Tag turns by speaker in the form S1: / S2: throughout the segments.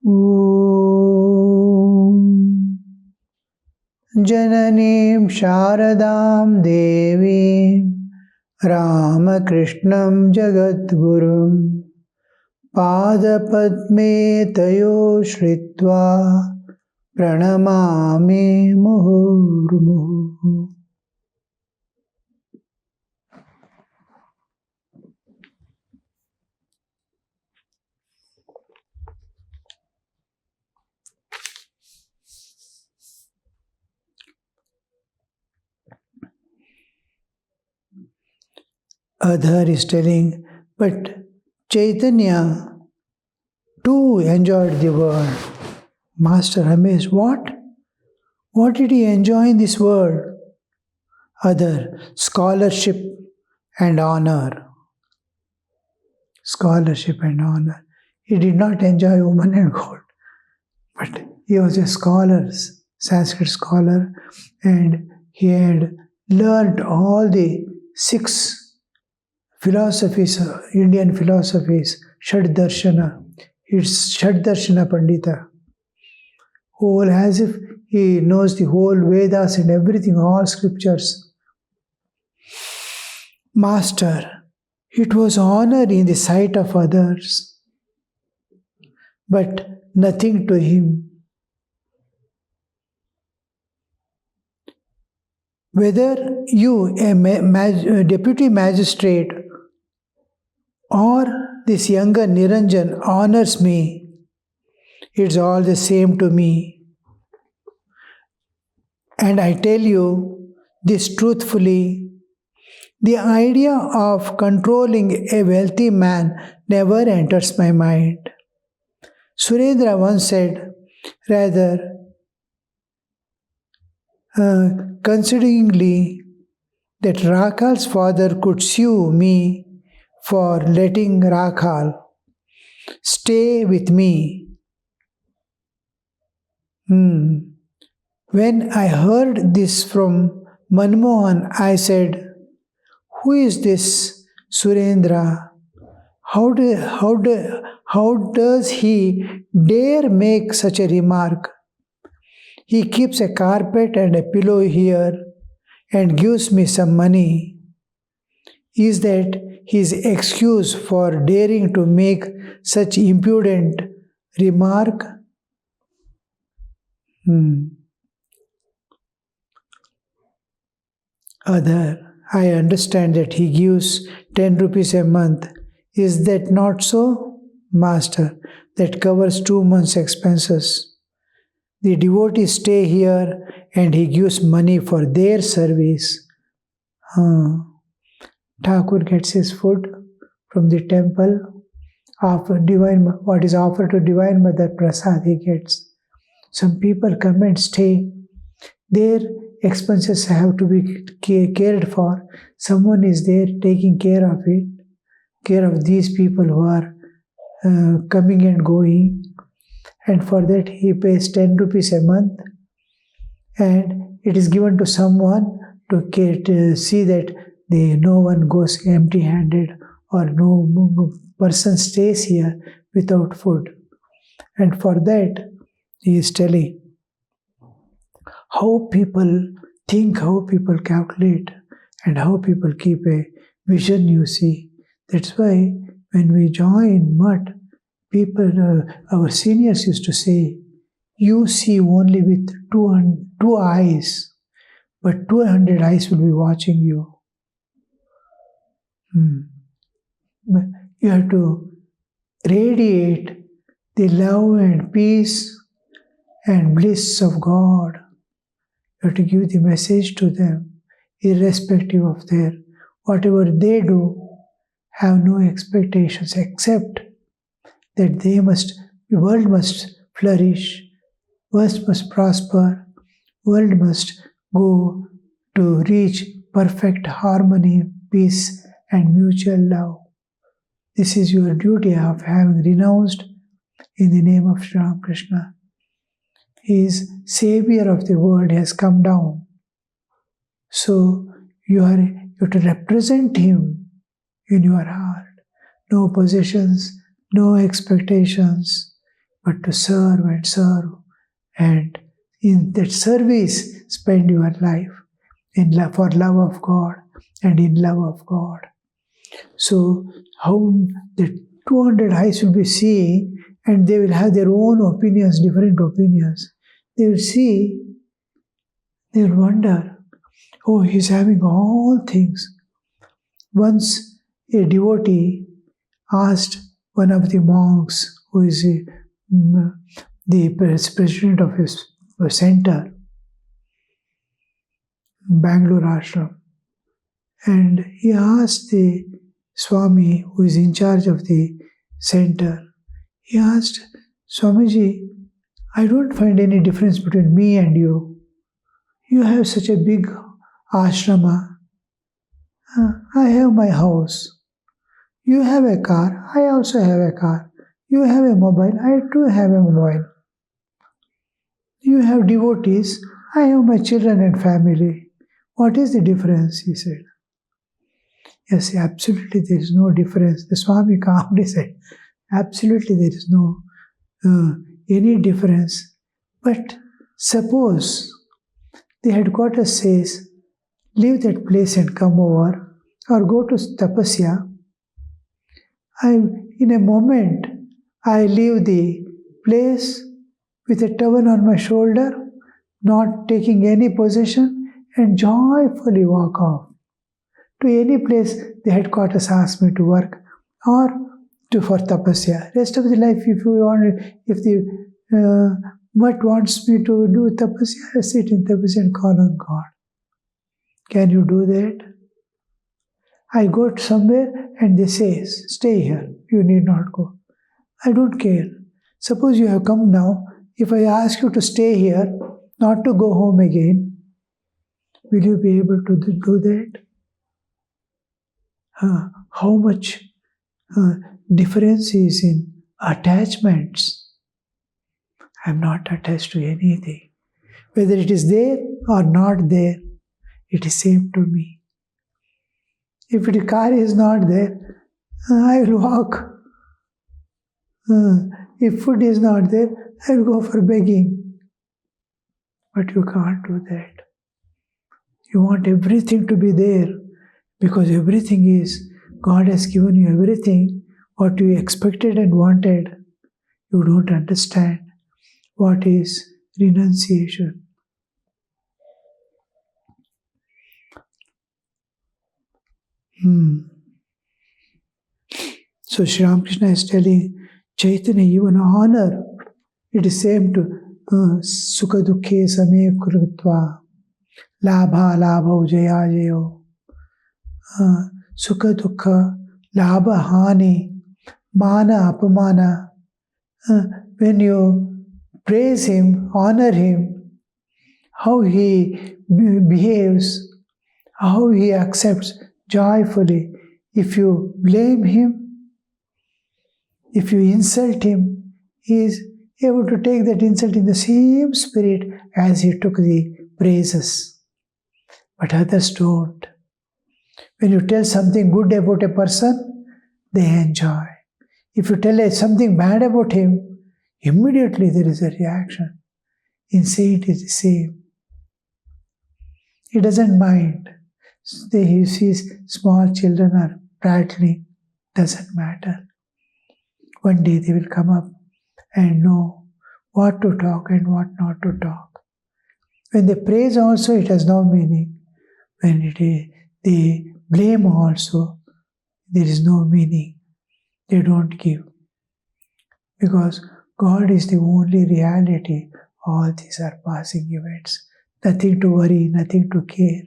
S1: Om Jananim Sharadam Devim Ramakrishnam Jagadgurum Padapadme Tayo Shritva Pranamami Muhurmuhu. Adhar is telling, but Chaitanya too enjoyed the world. Master amazed, what? What did he enjoy in this world? Adhar, scholarship and honor. Scholarship and honor. He did not enjoy woman and gold, but he was a scholar, Sanskrit scholar, and he had learned all the 6 philosophies, Indian philosophies, Shad Darshana. It's Shad Darshana Pandita. Whole, as if he knows the whole Vedas and everything, all scriptures. Master, it was honor in the sight of others, but nothing to him. Whether you, a deputy magistrate, or this younger Niranjan honors me, it's all the same to me. And I tell you this truthfully, the idea of controlling a wealthy man never enters my mind. Surendra once said, rather consideringly, that Rakhal's father could sue me for letting Rakhal stay with me. When I heard this from Manmohan, I said, who is this Surendra? How does he dare make such a remark? He keeps a carpet and a pillow here and gives me some money. Is that his excuse for daring to make such impudent remark? Other, I understand that he gives 10 rupees a month. Is that not so? Master, that covers 2 months' expenses. The devotees stay here and he gives money for their service. Thakur gets his food from the temple. What is offered to Divine Mother Prasad he gets. Some people come and stay. Their expenses have to be cared for. Someone is there taking care of it, care of these people who are coming and going. And for that he pays 10 rupees a month. And it is given to someone to see that no one goes empty-handed or no person stays here without food. And for that, he is telling how people think, how people calculate, and how people keep a vision, you see. That's why when we join Mutt, people, our seniors used to say, you see only with 2 eyes, but 200 eyes will be watching you. You have to radiate the love and peace and bliss of God. You have to give the message to them, irrespective of their, whatever they do, have no expectations except that the world must flourish, world must prosper, world must go to reach perfect harmony, peace, and mutual love. This is your duty of having renounced in the name of Sri Ramakrishna. He is Savior of the world, has come down. So you have to represent Him in your heart. No possessions, no expectations. but to serve and serve. And in that service, spend your life for love of God and in love of God. So, how the 200 eyes will be seeing, and they will have their own opinions, different opinions. They will see, they will wonder, oh, he's having all things. Once a devotee asked one of the monks, who is the president of his center, Bangalore ashram, and he asked the Swami, who is in charge of the center, he asked, Swamiji, I don't find any difference between me and you. You have such a big ashrama. I have my house. You have a car. I also have a car. You have a mobile. I too have a mobile. You have devotees. I have my children and family. What is the difference? He said. Yes, absolutely there is no difference. The Swami calmly said, absolutely there is no any difference. But suppose the headquarters says, leave that place and come over, or go to tapasya. In a moment, I leave the place with a towel on my shoulder, not taking any possession, and joyfully walk off to any place the headquarters asks me to work, or for tapasya. Rest of the life, if the mutt wants me to do tapasya, I sit in tapasya and call on God. Can you do that? I go somewhere and they say, stay here, you need not go. I don't care. Suppose you have come now, if I ask you to stay here, not to go home again, will you be able to do that? How much difference is in attachments. I am not attached to anything. Whether it is there or not there, it is same to me. If the car is not there, I will walk. If food is not there, I will go for begging. But you can't do that. You want everything to be there, because everything is, God has given you everything, what you expected and wanted. You don't understand what is renunciation. So Sri Ramakrishna is telling Chaitanya, even honor, it is same to Sukha Dukhe Same Krutva, Labha Labha Jaya Jayo, Sukha Dukha, Labha Hani, Mana Apamana. When you praise him, honor him, how he behaves, how he accepts joyfully. If you blame him, if you insult him, he is able to take that insult in the same spirit as he took the praises. But others don't. When you tell something good about a person, they enjoy. If you tell something bad about him, immediately there is a reaction. In saint is the same. He doesn't mind. He sees small children are prattling, doesn't matter. One day they will come up and know what to talk and what not to talk. When they praise also, it has no meaning. When they blame also, there is no meaning. They don't give. Because God is the only reality. All these are passing events. Nothing to worry, nothing to care.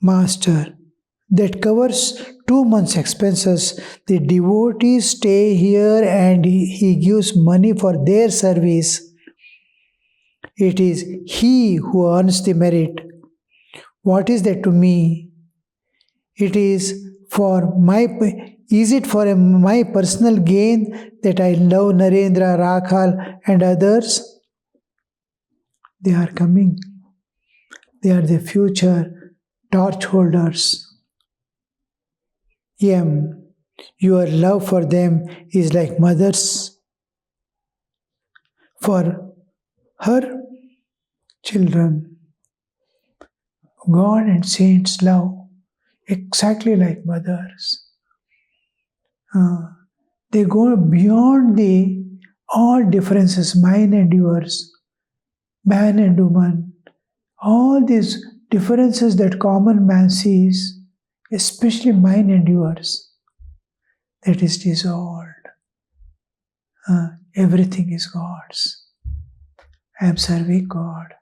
S1: Master, that covers 2 months' expenses. The devotees stay here and he gives money for their service. It is he who earns the merit. What is that to me? It is for my personal gain that I love Narendra, Rakhal and others? They are coming. They are the future torch holders. M. Your love for them is like mother's for her children. God and saints love exactly like mothers. They go beyond the all differences, mine and yours, man and woman, all these differences that common man sees, especially mine and yours, that is dissolved. Everything is God's. I am serving God.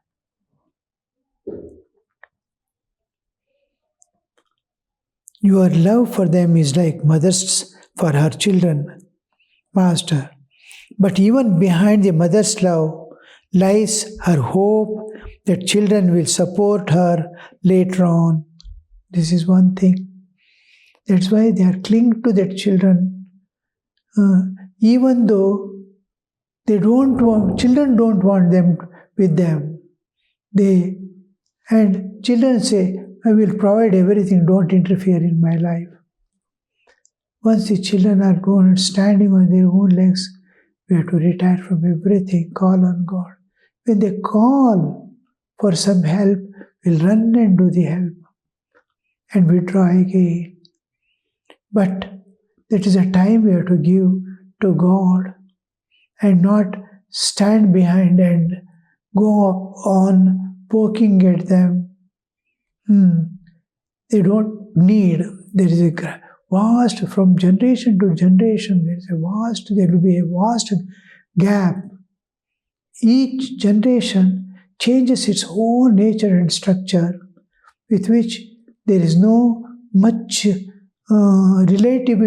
S1: Your love for them is like mother's for her children, Master. But even behind the mother's love lies her hope that children will support her later on. This is one thing. That's why they are clinging to their children, even though children don't want them with them. And children say, I will provide everything, don't interfere in my life. Once the children are grown and standing on their own legs, we have to retire from everything, call on God. When they call for some help, we'll run and do the help and withdraw again. But that is a time we have to give to God and not stand behind and go on poking at them. They don't need. There is a vast, from generation to generation, there will be a vast gap. Each generation changes its own nature and structure, with which there is no much relation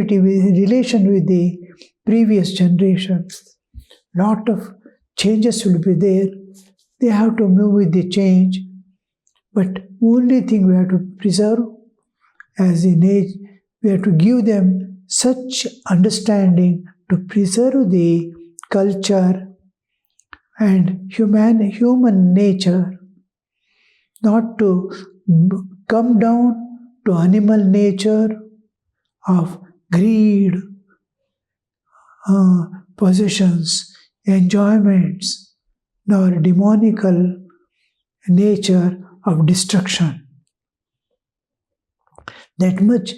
S1: with the previous generation. Lot of changes will be there. They have to move with the change. But only thing we have to preserve as in age, we have to give them such understanding to preserve the culture and human nature, not to come down to animal nature of greed, possessions, enjoyments, nor demonical nature of destruction. That much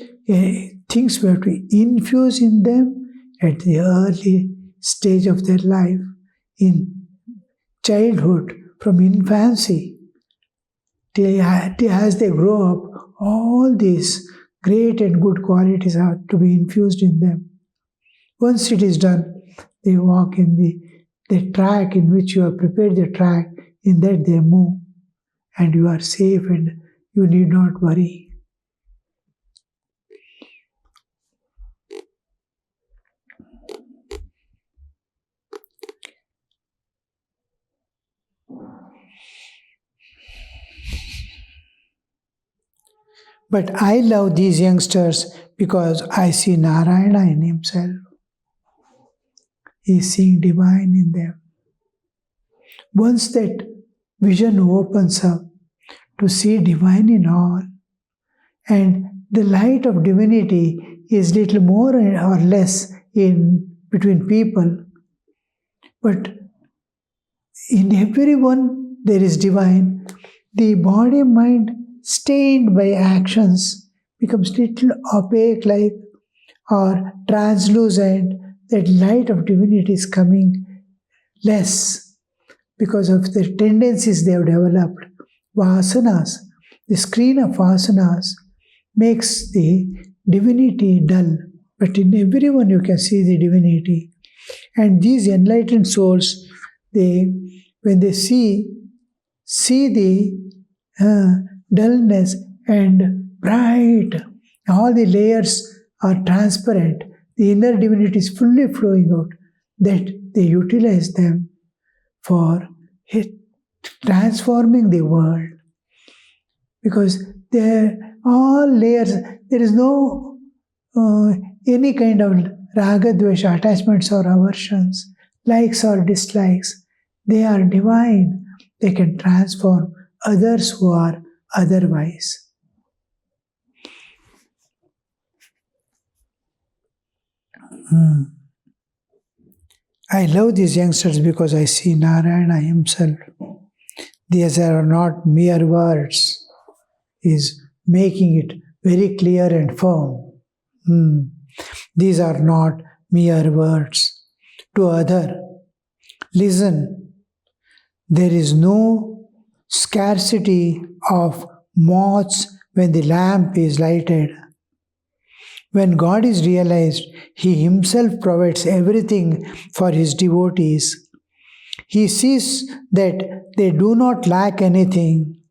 S1: things we have to infuse in them at the early stage of their life, in childhood, from infancy, till as they grow up, all these great and good qualities are to be infused in them. Once it is done, they walk in the track in which you have prepared the track, in that they move, and you are safe and you need not worry. But I love these youngsters because I see Narayana in himself. He is seeing divine in them. Once that vision opens up to see divine in all, and the light of divinity is little more or less in between people, but in everyone there is divine. The body mind stained by actions becomes little opaque like or translucent. That light of divinity is coming less because of the tendencies they have developed. Vasanas, the screen of vasanas makes the divinity dull, but in everyone you can see the divinity. And these enlightened souls, when they see the dullness and bright, all the layers are transparent, the inner divinity is fully flowing out, that they utilize them for transforming the world. Because they're all layers, there is no any kind of raga, dvesha, attachments or aversions, likes or dislikes. They are divine. They can transform others who are otherwise. Hmm. I love these youngsters because I see Narayana himself. These are not mere words. He is making it very clear and firm. Hmm. These are not mere words. To other, listen, there is no scarcity of moths when the lamp is lighted. When God is realized, He Himself provides everything for His devotees. He sees that they do not lack anything.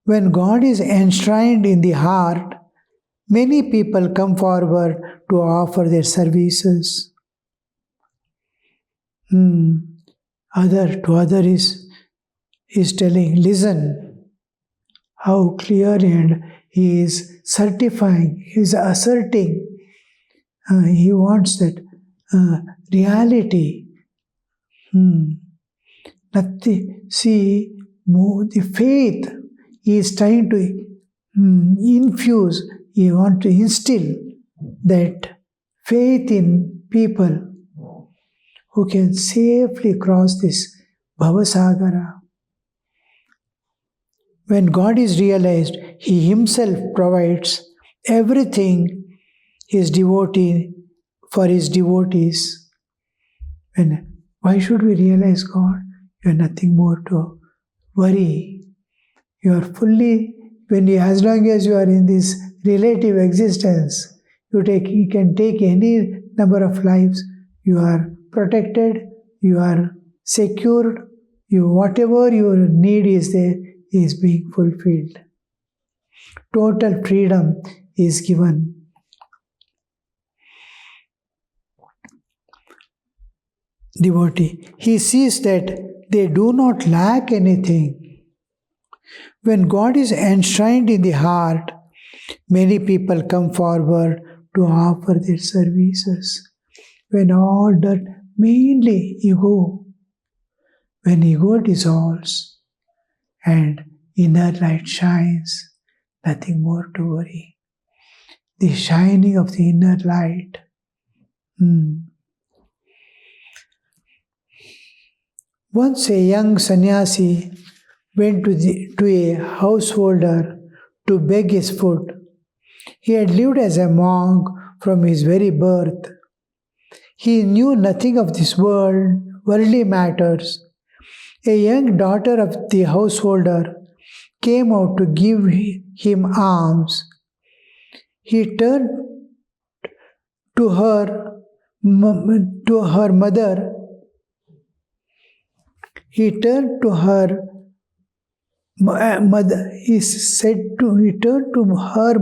S1: When God is enshrined in the heart, many people come forward to offer their services. Hmm. Other is telling, listen, how clearly, and he is certifying, he is asserting. He wants that reality. Nothing. See, the faith he is trying to infuse. He wants to instill that faith in people who can safely cross this Bhavasagara. When God is realized, He Himself provides everything His devotee for His devotees. Why should we realize God? You have nothing more to worry. You are fully, as long as you are in this relative existence, you can take any number of lives. You are protected, you are secured, whatever your need is there is being fulfilled. Total freedom is given. Devotee, he sees that they do not lack anything. When God is enshrined in the heart, many people come forward to offer their services. When all that, mainly ego, when ego dissolves and inner light shines, nothing more to worry. The shining of the inner light. Once a young sannyasi went to a householder to beg his food. He had lived as a monk from his very birth. He knew nothing of this worldly matters. A young daughter of the householder came out to give him alms. He turned to her mother. He turned to her mother. He turned to her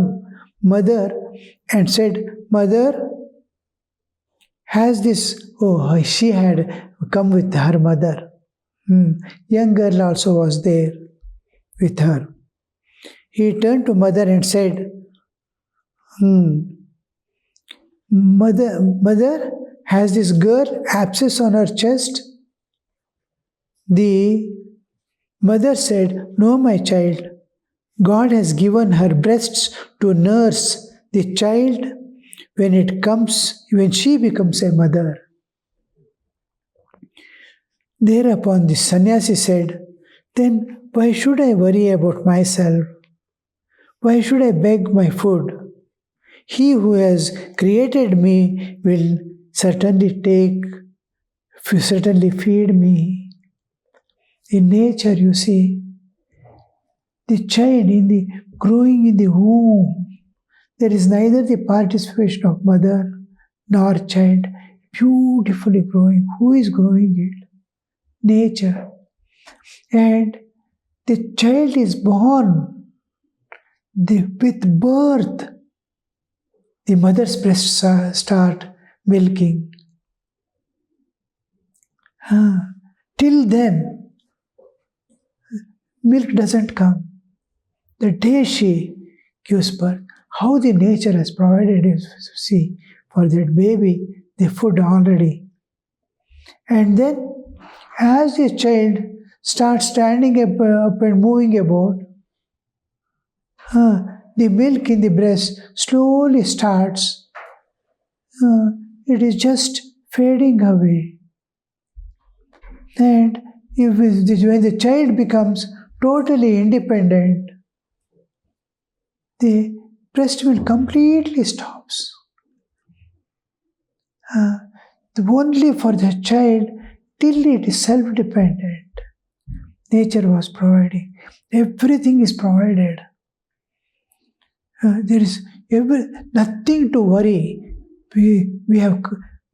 S1: mother and said, "Mother, has this?" Oh, she had come with her mother. Young girl also was there with her. He turned to mother and said, Mother, has this girl abscess on her chest? The mother said, "No, my child. God has given her breasts to nurse the child when she becomes a mother." Thereupon the sannyasi said, "Then why should I worry about myself? Why should I beg my food? He who has created me will certainly feed me." In nature, you see, the child growing in the womb, there is neither the participation of mother nor child, beautifully growing. Who is growing it? Nature. And the child is born with birth. The mother's breasts start milking. Till then, milk doesn't come. The day she gives birth, how the nature has provided is, see, for that baby, the food already. And then, as the child starts standing up and moving about, the milk in the breast slowly starts. it is just fading away. And when the child becomes totally independent, the breast milk completely stops. Only for the child till it is self-dependent. Nature was providing. Everything is provided. There is nothing to worry. We have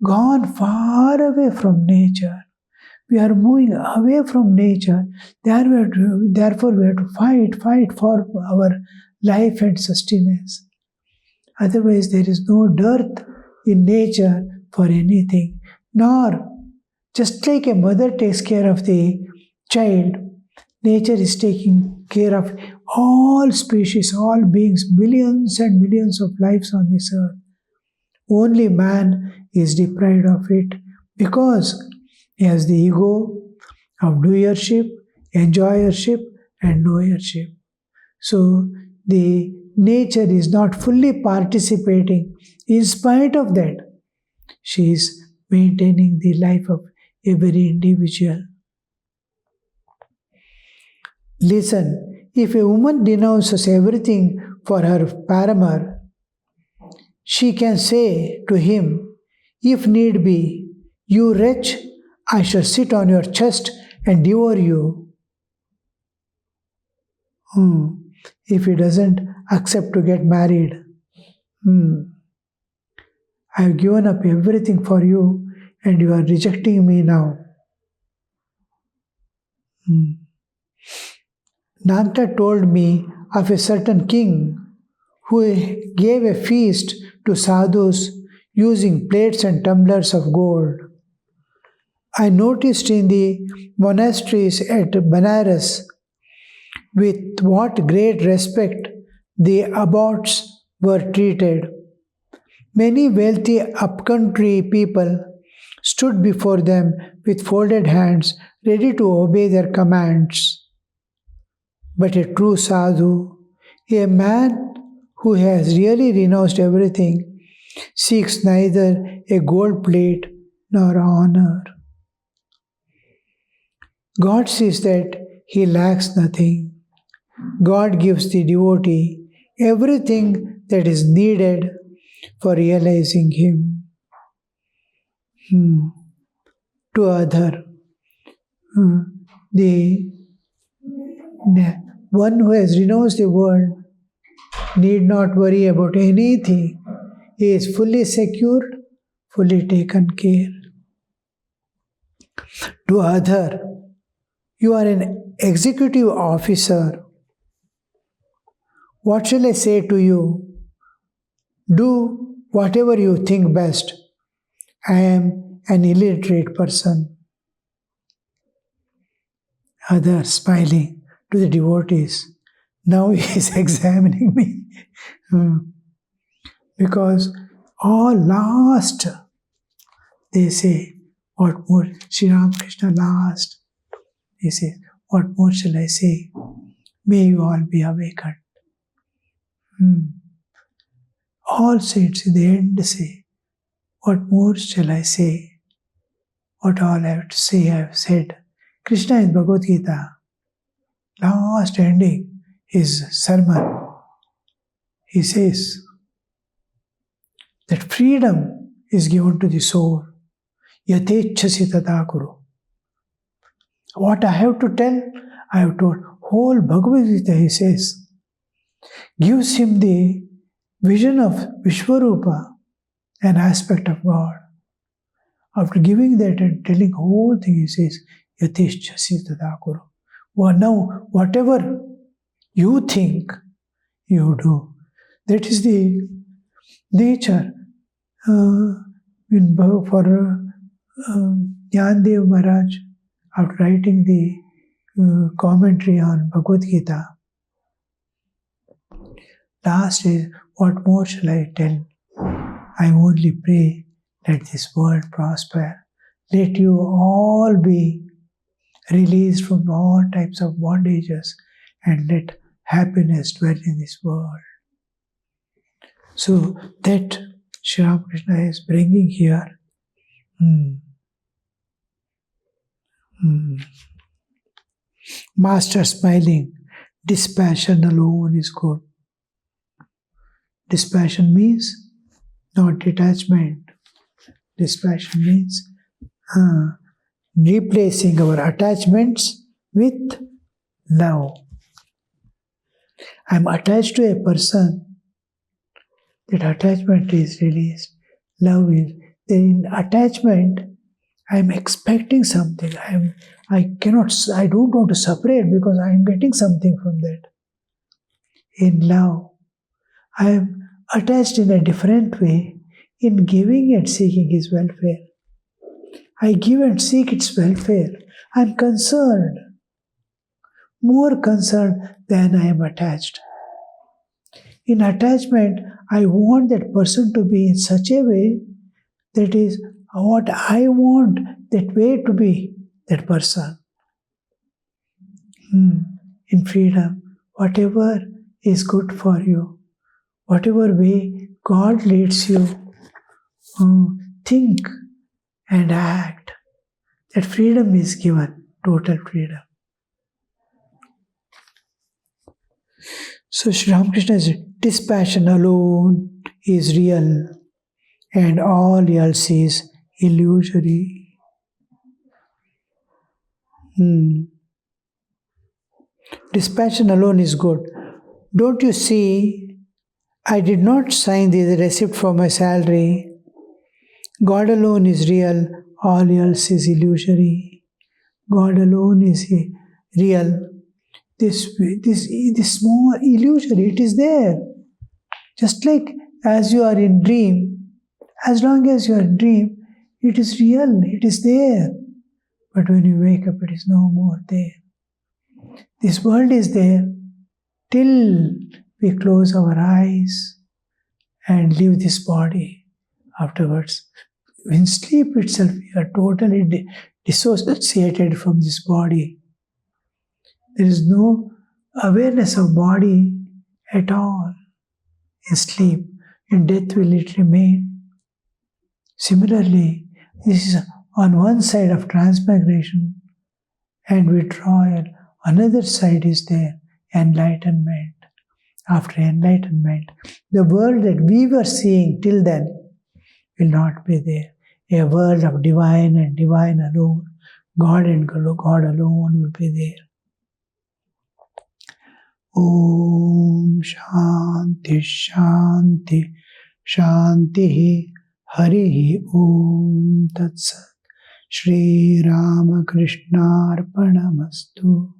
S1: gone far away from nature. We are moving away from nature. Therefore, we have to fight for our life and sustenance. Otherwise, there is no dearth in nature for anything. Nor, just like a mother takes care of the child, nature is taking care of all species, all beings, millions and millions of lives on this earth. Only man is deprived of it because he has the ego of doership, enjoyership, and knowership. So the nature is not fully participating. In spite of that, she is maintaining the life of every individual. Listen, if a woman denounces everything for her paramour, she can say to him, if need be, you wretch, I shall sit on your chest and devour you. If he doesn't accept to get married, I have given up everything for you and you are rejecting me now. Nanta told me of a certain king who gave a feast to sadhus using plates and tumblers of gold. I noticed in the monasteries at Banaras with what great respect the abbots were treated. Many wealthy upcountry people stood before them with folded hands, ready to obey their commands. But a true sadhu, a man who has really renounced everything, seeks neither a gold plate nor honor. God sees that he lacks nothing. God gives the devotee everything that is needed for realizing him. To other, the one who has renounced the world need not worry about anything. He is fully secured, fully taken care. To other, you are an executive officer. What shall I say to you? Do whatever you think best. I am an illiterate person. Others smiling to the devotees. Now he is examining me. Because all last, they say, what more? Sri Ramakrishna last. He says, what more shall I say? May you all be awakened. All saints in the end say, what more shall I say? What all I have to say, I have said. Krishna in Bhagavad Gita, last ending his sermon, he says that freedom is given to the soul. Yatechasi tata kuru. What I have to tell, I have told. Whole Bhagavad Gita, he says, gives him the vision of Vishwarupa, an aspect of God. After giving that and telling whole thing, he says, Yateshchasi tadakuru. Well, now, whatever you think, you do. That is the nature. For Jnanadev Maharaj, after writing the commentary on Bhagavad Gita, last is, what more shall I tell? I only pray, let this world prosper. Let you all be released from all types of bondages and let happiness dwell in this world. So that Sri Ramakrishna is bringing here. Master smiling. Dispassion alone is good. Dispassion means not detachment. Dispassion means replacing our attachments with love. I am attached to a person. That attachment is released. Love is. Then in attachment, I am expecting something. I don't want to separate because I am getting something from that. In love, I am attached in a different way. In giving and seeking His welfare. I give and seek its welfare. I am concerned. More concerned than I am attached. In attachment, I want that person to be in such a way that is what I want that way to be that person. In freedom, whatever is good for you, whatever way God leads you, think and act. That freedom is given, total freedom. So Sri Ramakrishna's dispassion alone is real and all else is illusory. Dispassion alone is good. Don't you see, I did not sign the receipt for my salary. God alone is real, all else is illusory. God alone is real. This small illusory, it is there. Just like as you are in dream, as long as you are in dream, it is real, it is there. But when you wake up, it is no more there. This world is there till we close our eyes and leave this body afterwards. In sleep itself, we are totally dissociated from this body. There is no awareness of body at all in sleep. In death will it remain. Similarly, this is on one side of transmigration and withdrawal. Another side is there, enlightenment. After enlightenment, the world that we were seeing till then will not be there. A world of divine and divine alone, God and God alone will be there. Om Shanti Shanti Shanti Harihi Om Tat Sat Shri Ramakrishna Arpanamastu.